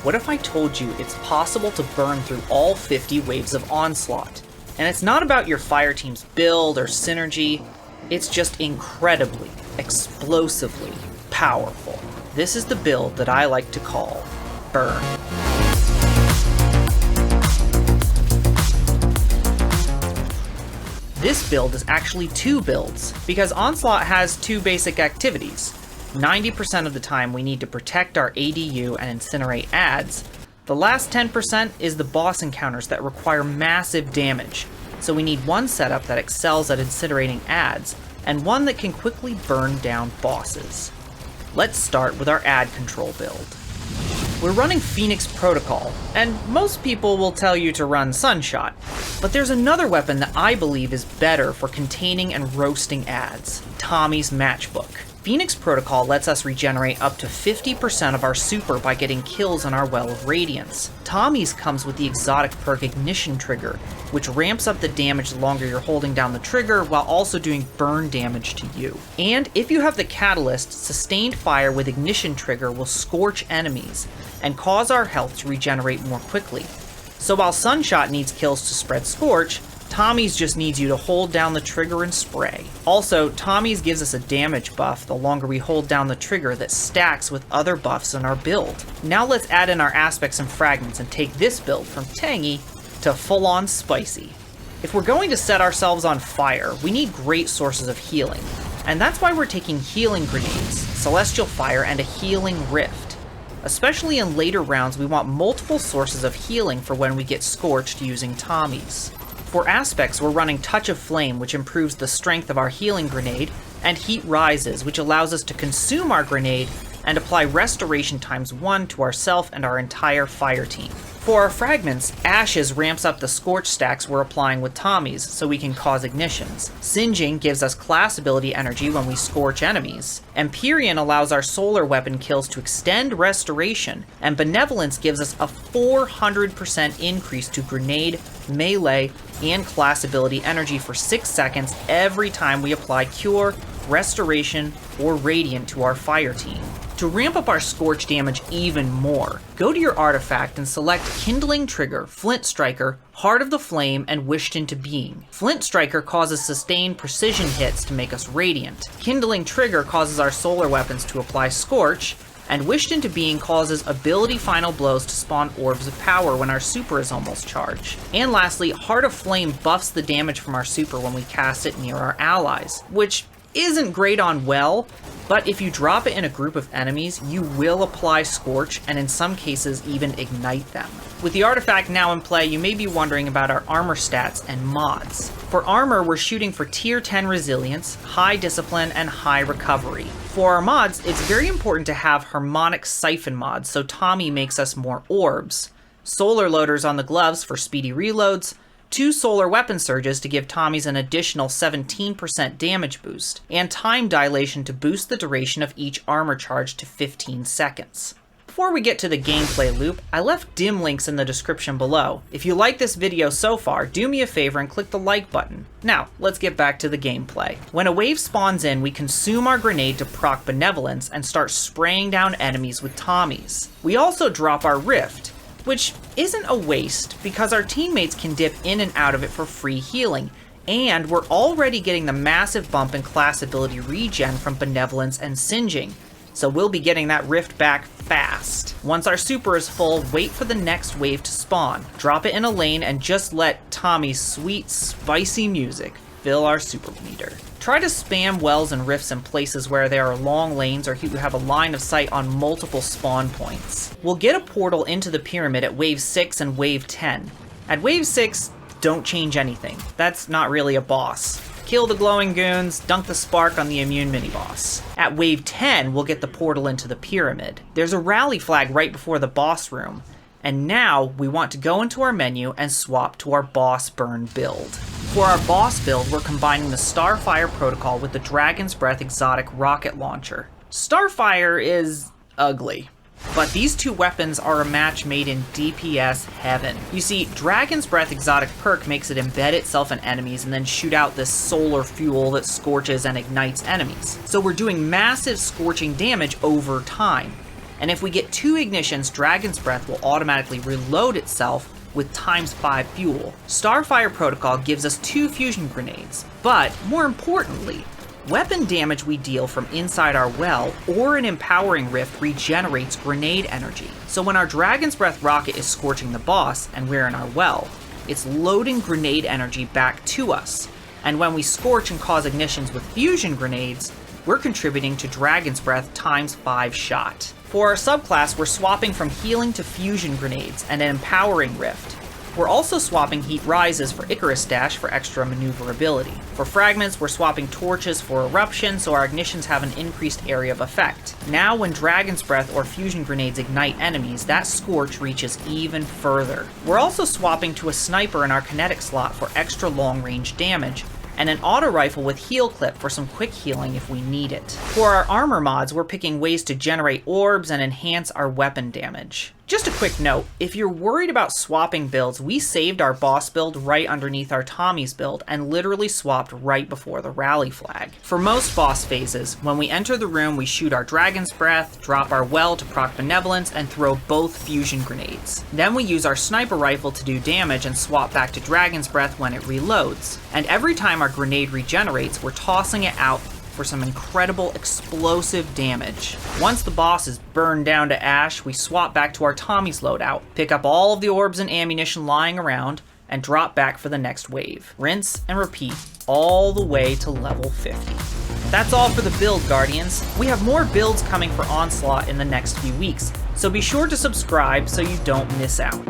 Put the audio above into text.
What if I told you it's possible to burn through all 50 waves of Onslaught? And it's not about your fire team's build or synergy, it's just incredibly, explosively powerful. This is the build that I like to call Burn. This build is actually two builds, because Onslaught has two basic activities. 90% of the time we need to protect our ADU and incinerate adds. The last 10% is the boss encounters that require massive damage, so we need one setup that excels at incinerating adds, and one that can quickly burn down bosses. Let's start with our ad control build. We're running Phoenix Protocol, and most people will tell you to run Sunshot, but there's another weapon that I believe is better for containing and roasting adds, Tommy's Matchbook. Phoenix Protocol lets us regenerate up to 50% of our super by getting kills on our Well of Radiance. Tommy's comes with the exotic perk Ignition Trigger, which ramps up the damage the longer you're holding down the trigger while also doing burn damage to you. And if you have the catalyst, Sustained Fire with Ignition Trigger will scorch enemies and cause our health to regenerate more quickly. So while Sunshot needs kills to spread Scorch, Tommy's just needs you to hold down the trigger and spray. Also, Tommy's gives us a damage buff the longer we hold down the trigger that stacks with other buffs in our build. Now let's add in our aspects and fragments and take this build from tangy to full-on spicy. If we're going to set ourselves on fire, we need great sources of healing. And that's why we're taking healing grenades, celestial fire, and a healing rift. Especially in later rounds, we want multiple sources of healing for when we get scorched using Tommy's. For aspects, we're running Touch of Flame, which improves the strength of our healing grenade, and Heat Rises, which allows us to consume our grenade and apply restoration ×1 to ourself and our entire fire team. For our fragments, Ashes ramps up the Scorch stacks we're applying with Tommy's so we can cause ignitions. Singeing gives us class ability energy when we scorch enemies. Empyrean allows our solar weapon kills to extend restoration, and Benevolence gives us a 400% increase to grenade, melee, and class ability energy for 6 seconds every time we apply Cure, Restoration, or Radiant to our fire team. To ramp up our Scorch damage even more, go to your artifact and select Kindling Trigger, Flint Striker, Heart of the Flame, and Wished into Being. Flint Striker causes sustained precision hits to make us radiant. Kindling Trigger causes our solar weapons to apply Scorch, and Wished into Being causes ability final blows to spawn orbs of power when our super is almost charged. And lastly, Heart of Flame buffs the damage from our super when we cast it near our allies, which isn't great on Well, but if you drop it in a group of enemies, you will apply Scorch and in some cases even ignite them. With the artifact now in play, you may be wondering about our armor stats and mods. For armor, we're shooting for tier 10 resilience, high discipline, and high recovery. For our mods, it's very important to have harmonic siphon mods, so Tommy makes us more orbs, solar loaders on the gloves for speedy reloads, 2 solar weapon surges to give Tommy's an additional 17% damage boost, and time dilation to boost the duration of each armor charge to 15 seconds. Before we get to the gameplay loop, I left dim links in the description below. If you like this video so far, do me a favor and click the like button. Now, let's get back to the gameplay. When a wave spawns in, we consume our grenade to proc Benevolence and start spraying down enemies with Tommy's. We also drop our Rift, which isn't a waste because our teammates can dip in and out of it for free healing, and we're already getting the massive bump in class ability regen from Benevolence and Singeing, so we'll be getting that Rift back fast. Once our super is full, wait for the next wave to spawn, drop it in a lane, and just let Tommy's sweet, spicy music fill our super meter. Try to spam wells and rifts in places where there are long lanes or you have a line of sight on multiple spawn points. We'll get a portal into the pyramid at wave 6 and wave 10. At wave 6, don't change anything. That's not really a boss. Kill the glowing goons, dunk the spark on the immune mini-boss. At wave 10, we'll get the portal into the pyramid. There's a rally flag right before the boss room. And now we want to go into our menu and swap to our boss burn build. For our boss build, we're combining the Starfire protocol with the Dragon's Breath exotic rocket launcher. Starfire is ugly, but these two weapons are a match made in DPS heaven. You see, Dragon's Breath exotic perk makes it embed itself in enemies and then shoot out this solar fuel that scorches and ignites enemies. So we're doing massive scorching damage over time. And if we get 2 ignitions, Dragon's Breath will automatically reload itself with ×5 fuel. Starfire Protocol gives us 2 fusion grenades, but more importantly, weapon damage we deal from inside our well or an Empowering Rift regenerates grenade energy. So when our Dragon's Breath rocket is scorching the boss and we're in our well, it's loading grenade energy back to us. And when we scorch and cause ignitions with fusion grenades, we're contributing to Dragon's Breath ×5 shot. For our subclass, we're swapping from healing to fusion grenades and an Empowering Rift. We're also swapping Heat Rises for Icarus Dash for extra maneuverability. For fragments, we're swapping torches for eruption so our ignitions have an increased area of effect. Now when Dragon's Breath or fusion grenades ignite enemies, that scorch reaches even further. We're also swapping to a sniper in our kinetic slot for extra long range damage, and an auto rifle with heal clip for some quick healing if we need it. For our armor mods, we're picking ways to generate orbs and enhance our weapon damage. Just a quick note, if you're worried about swapping builds, we saved our boss build right underneath our Tommy's build and literally swapped right before the rally flag. For most boss phases, when we enter the room, we shoot our Dragon's Breath, drop our well to proc Benevolence, and throw both fusion grenades. Then we use our sniper rifle to do damage and swap back to Dragon's Breath when it reloads. And every time our grenade regenerates, we're tossing it out for some incredible explosive damage. Once the boss is burned down to ash, we swap back to our Tommy's loadout, pick up all of the orbs and ammunition lying around, and drop back for the next wave. Rinse and repeat all the way to level 50. That's all for the build, Guardians. We have more builds coming for Onslaught in the next few weeks, so be sure to subscribe so you don't miss out.